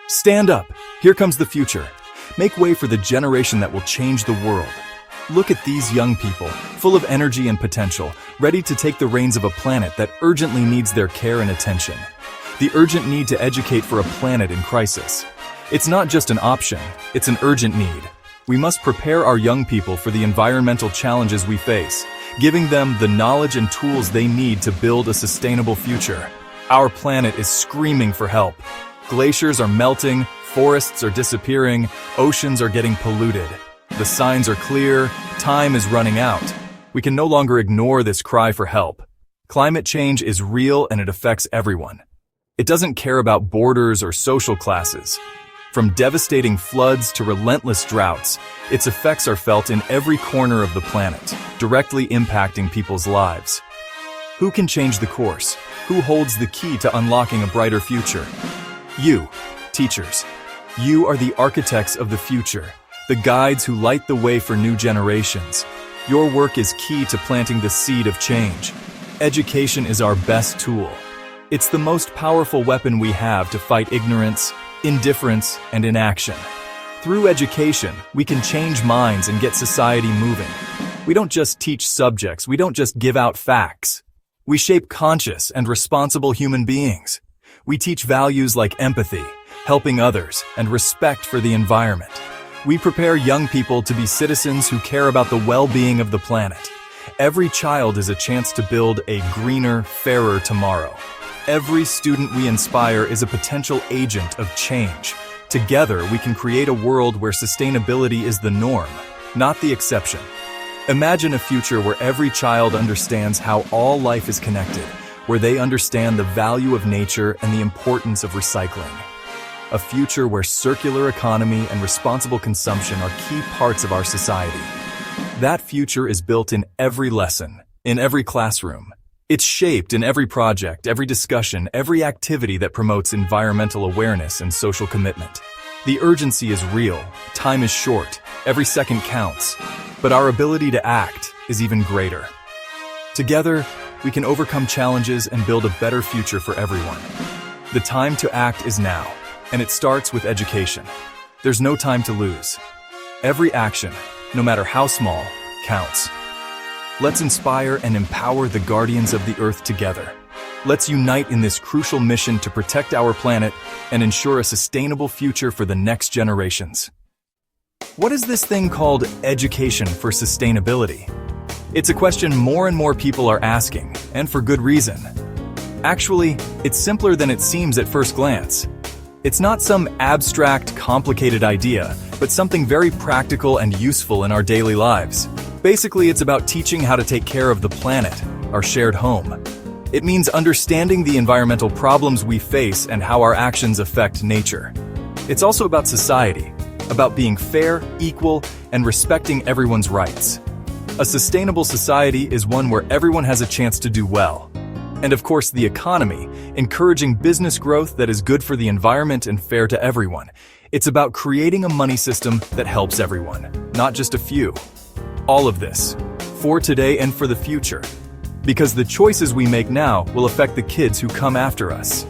Stand up. Here comes the future. Make way for the generation that will change the world. Look at these young people, full of energy and potential, ready to take the reins of a planet that urgently needs their care and attention. The urgent need to educate for a planet in crisis. It's not just an option, it's an urgent need. We must prepare our young people for the environmental challenges we face, giving them the knowledge and tools they need to build a sustainable future. Our planet is screaming for help. Glaciers are melting, forests are disappearing, oceans are getting polluted. The signs are clear, time is running out. We can no longer ignore this cry for help. Climate change is real and it affects everyone. It doesn't care about borders or social classes. From devastating floods to relentless droughts, its effects are felt in every corner of the planet, directly impacting people's lives. Who can change the course? Who holds the key to unlocking a brighter future? You, teachers. You are the architects of the future, the guides who light the way for new generations. Your work is key to planting the seed of change. Education is our best tool. It's the most powerful weapon we have to fight ignorance, indifference, and inaction. Through education, we can change minds and get society moving. We don't just teach subjects, we don't just give out facts. We shape conscious and responsible human beings. We teach values like empathy, helping others, and respect for the environment. We prepare young people to be citizens who care about the well-being of the planet. Every child is a chance to build a greener, fairer tomorrow. Every student we inspire is a potential agent of change. Together, we can create a world where sustainability is the norm, not the exception. Imagine a future where every child understands how all life is connected, where they understand the value of nature and the importance of recycling. A future where circular economy and responsible consumption are key parts of our society. That future is built in every lesson, in every classroom. It's shaped in every project, every discussion, every activity that promotes environmental awareness and social commitment. The urgency is real, time is short, every second counts, but our ability to act is even greater. Together, we can overcome challenges and build a better future for everyone. The time to act is now, and it starts with education. There's no time to lose. Every action, no matter how small, counts. Let's inspire and empower the guardians of the Earth together. Let's unite in this crucial mission to protect our planet and ensure a sustainable future for the next generations. What is this thing called education for sustainability? It's a question more and more people are asking, and for good reason. Actually, it's simpler than it seems at first glance. It's not some abstract, complicated idea, but something very practical and useful in our daily lives. Basically, it's about teaching how to take care of the planet, our shared home. It means understanding the environmental problems we face and how our actions affect nature. It's also about society, about being fair, equal, and respecting everyone's rights. A sustainable society is one where everyone has a chance to do well. And of course, the economy, encouraging business growth that is good for the environment and fair to everyone. It's about creating a money system that helps everyone, not just a few. All of this, for today and for the future, because the choices we make now will affect the kids who come after us.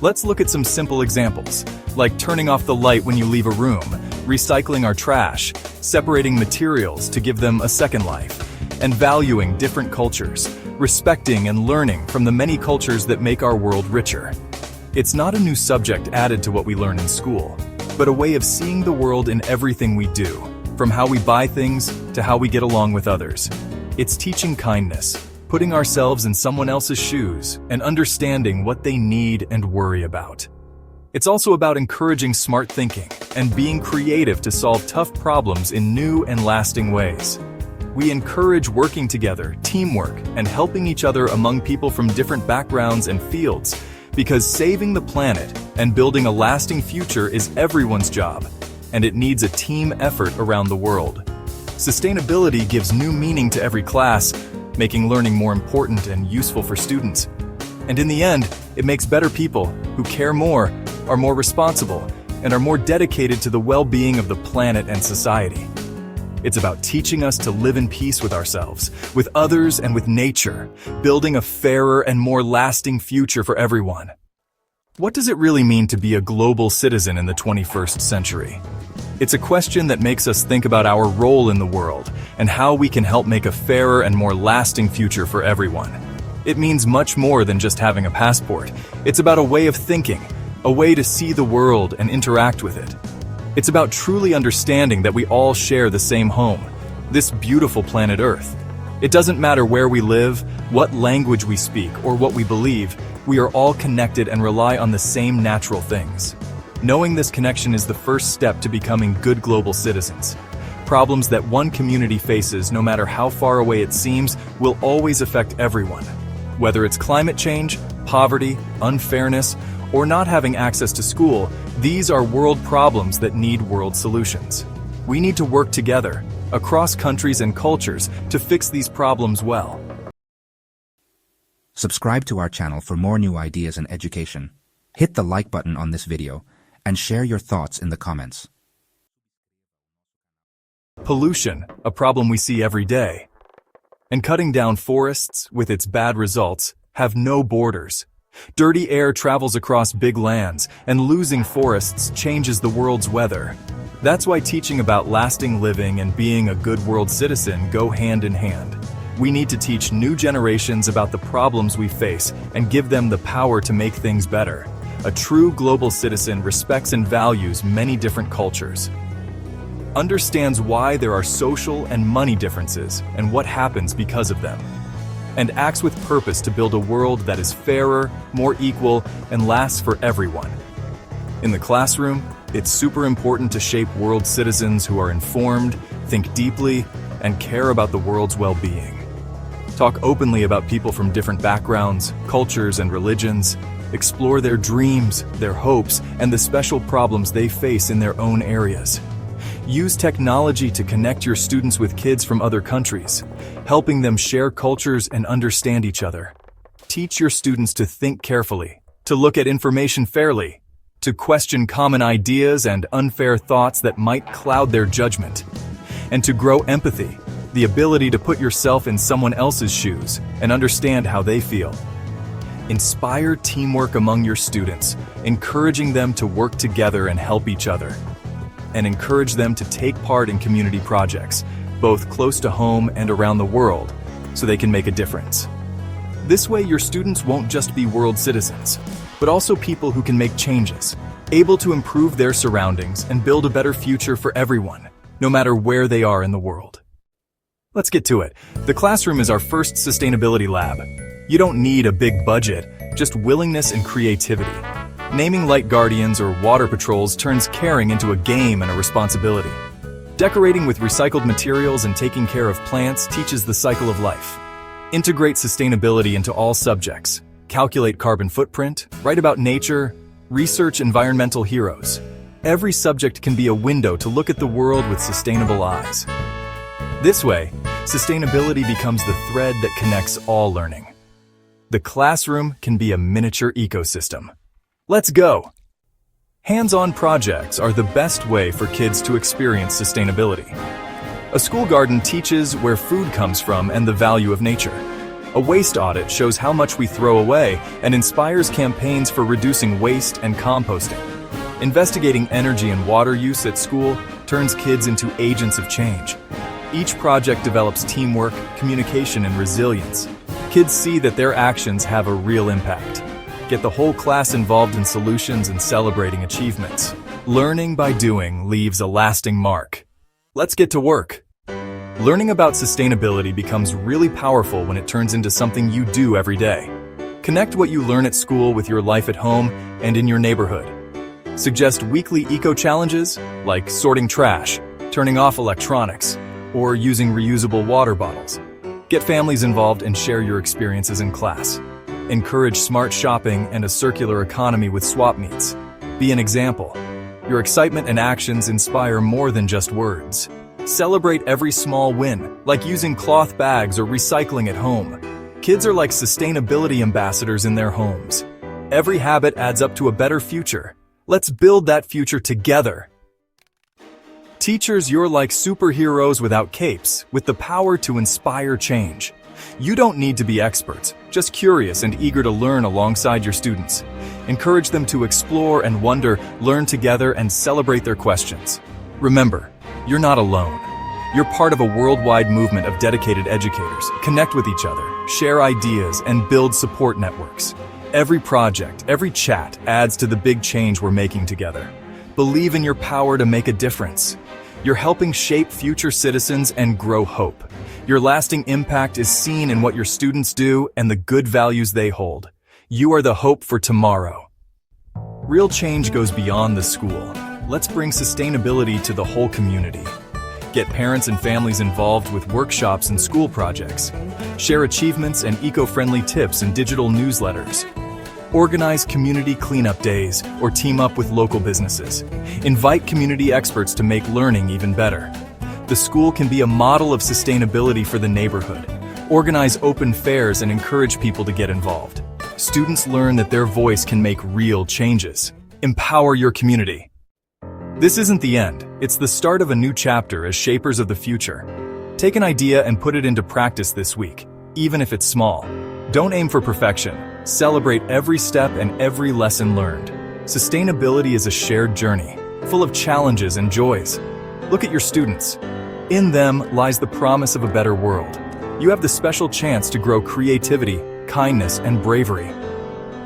Let's look at some simple examples, like turning off the light when you leave a room, recycling our trash, separating materials to give them a second life, and valuing different cultures, respecting and learning from the many cultures that make our world richer. It's not a new subject added to what we learn in school, but a way of seeing the world in everything we do. From how we buy things to how we get along with others. It's teaching kindness, putting ourselves in someone else's shoes, and understanding what they need and worry about. It's also about encouraging smart thinking and being creative to solve tough problems in new and lasting ways. We encourage working together, teamwork, and helping each other among people from different backgrounds and fields, because saving the planet and building a lasting future is everyone's job. And it needs a team effort around the world. Sustainability gives new meaning to every class, making learning more important and useful for students. And in the end, it makes better people who care more, are more responsible, and are more dedicated to the well-being of the planet and society. It's about teaching us to live in peace with ourselves, with others, and with nature, building a fairer and more lasting future for everyone. What does it really mean to be a global citizen in the 21st century? It's a question that makes us think about our role in the world and how we can help make a fairer and more lasting future for everyone. It means much more than just having a passport. It's about a way of thinking, a way to see the world and interact with it. It's about truly understanding that we all share the same home, this beautiful planet Earth. It doesn't matter where we live, what language we speak, or what we believe, we are all connected and rely on the same natural things. Knowing this connection is the first step to becoming good global citizens. Problems that one community faces, no matter how far away it seems, will always affect everyone. Whether it's climate change, poverty, unfairness, or not having access to school, these are world problems that need world solutions. We need to work together, across countries and cultures, to fix these problems well. Subscribe to our channel for more new ideas and education. Hit the like button on this video and share your thoughts in the comments. Pollution, a problem we see every day. And cutting down forests, with its bad results, have no borders. Dirty air travels across big lands, and losing forests changes the world's weather. That's why teaching about lasting living and being a good world citizen go hand in hand. We need to teach new generations about the problems we face and give them the power to make things better. A true global citizen respects and values many different cultures, understands why there are social and money differences and what happens because of them, and acts with purpose to build a world that is fairer, more equal, and lasts for everyone. In the classroom, it's super important to shape world citizens who are informed, think deeply, and care about the world's well-being. Talk openly about people from different backgrounds, cultures, and religions. Explore their dreams, their hopes, and the special problems they face in their own areas. Use technology to connect your students with kids from other countries, helping them share cultures and understand each other. Teach your students to think carefully, to look at information fairly, to question common ideas and unfair thoughts that might cloud their judgment, and to grow empathy, the ability to put yourself in someone else's shoes and understand how they feel. Inspire teamwork among your students, encouraging them to work together and help each other. And encourage them to take part in community projects, both close to home and around the world, so they can make a difference. This way, your students won't just be world citizens, but also people who can make changes, able to improve their surroundings and build a better future for everyone, no matter where they are in the world. Let's get to it. The classroom is our first sustainability lab. You don't need a big budget, just willingness and creativity. Naming light guardians or water patrols turns caring into a game and a responsibility. Decorating with recycled materials and taking care of plants teaches the cycle of life. Integrate sustainability into all subjects. Calculate carbon footprint, write about nature, research environmental heroes. Every subject can be a window to look at the world with sustainable eyes. This way, sustainability becomes the thread that connects all learning. The classroom can be a miniature ecosystem. Let's go! Hands-on projects are the best way for kids to experience sustainability. A school garden teaches where food comes from and the value of nature. A waste audit shows how much we throw away and inspires campaigns for reducing waste and composting. Investigating energy and water use at school turns kids into agents of change. Each project develops teamwork, communication, and resilience. Kids see that their actions have a real impact. Get the whole class involved in solutions and celebrating achievements. Learning by doing leaves a lasting mark. Let's get to work. Learning about sustainability becomes really powerful when it turns into something you do every day. Connect what you learn at school with your life at home and in your neighborhood. Suggest weekly eco-challenges like sorting trash, turning off electronics, or using reusable water bottles. Get families involved and share your experiences in class. Encourage smart shopping and a circular economy with swap meets. Be an example. Your excitement and actions inspire more than just words. Celebrate every small win, like using cloth bags or recycling at home. Kids are like sustainability ambassadors in their homes. Every habit adds up to a better future. Let's build that future together. Teachers, you're like superheroes without capes, with the power to inspire change. You don't need to be experts, just curious and eager to learn alongside your students. Encourage them to explore and wonder, learn together, and celebrate their questions. Remember, you're not alone. You're part of a worldwide movement of dedicated educators. Connect with each other, share ideas, and build support networks. Every project, every chat adds to the big change we're making together. Believe in your power to make a difference. You're helping shape future citizens and grow hope. Your lasting impact is seen in what your students do and the good values they hold. You are the hope for tomorrow. Real change goes beyond the school. Let's bring sustainability to the whole community. Get parents and families involved with workshops and school projects. Share achievements and eco-friendly tips in digital newsletters. Organize community cleanup days or team up with local businesses. Invite community experts to make learning even better. The school can be a model of sustainability for the neighborhood. Organize open fairs and encourage people to get involved. Students learn that their voice can make real changes. Empower your community. This isn't the end. It's the start of a new chapter as shapers of the future. Take an idea and put it into practice this week, even if it's small. Don't aim for perfection. Celebrate every step and every lesson learned. Sustainability is a shared journey, full of challenges and joys. Look at your students. In them lies the promise of a better world. You have the special chance to grow creativity, kindness, and bravery.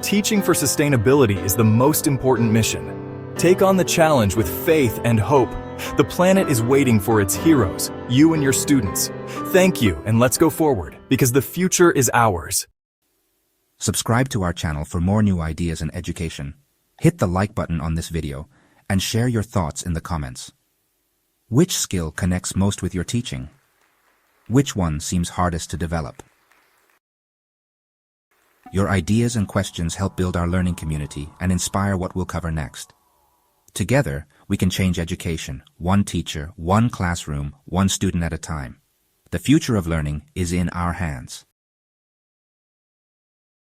Teaching for sustainability is the most important mission. Take on the challenge with faith and hope. The planet is waiting for its heroes, you and your students. Thank you, and let's go forward, because the future is ours. Subscribe to our channel for more new ideas in education. Hit the like button on this video and share your thoughts in the comments. Which skill connects most with your teaching? Which one seems hardest to develop? Your ideas and questions help build our learning community and inspire what we'll cover next. Together, we can change education, one teacher, one classroom, one student at a time. The future of learning is in our hands.